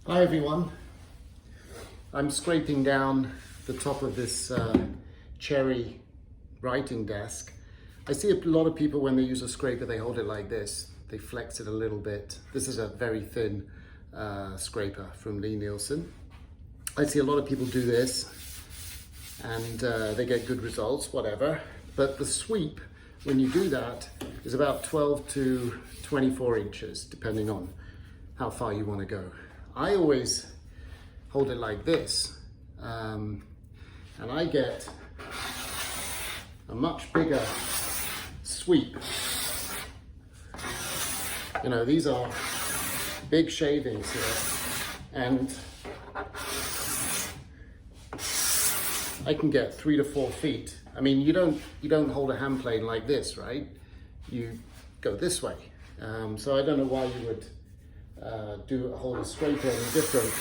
Hi everyone, I'm scraping down the top of this cherry writing desk. I see a lot of people when they use a scraper, they hold it like this. They flex it a little bit. This is a very thin scraper from Lie-Nielsen. I see a lot of people do this and they get good results, whatever. But the sweep, when you do that, is about 12 to 24 inches, depending on how far you want to go. I always hold it like this, and I get a much bigger sweep. You know, these are big shavings here, and I can get 3 to 4 feet. I mean, you don't hold a hand plane like this, right? You go this way. So I don't know why you would hold a scraper any different,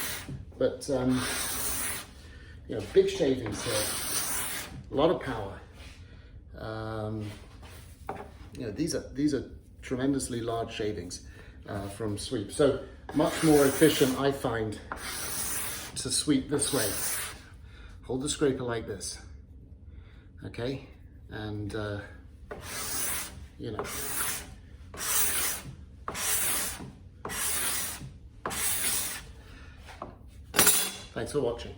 but you know, big shavings here, a lot of power. You know, these are tremendously large shavings from sweep. So much more efficient, I find, to sweep this way. Hold the scraper like this, okay, and you know. Thanks for watching.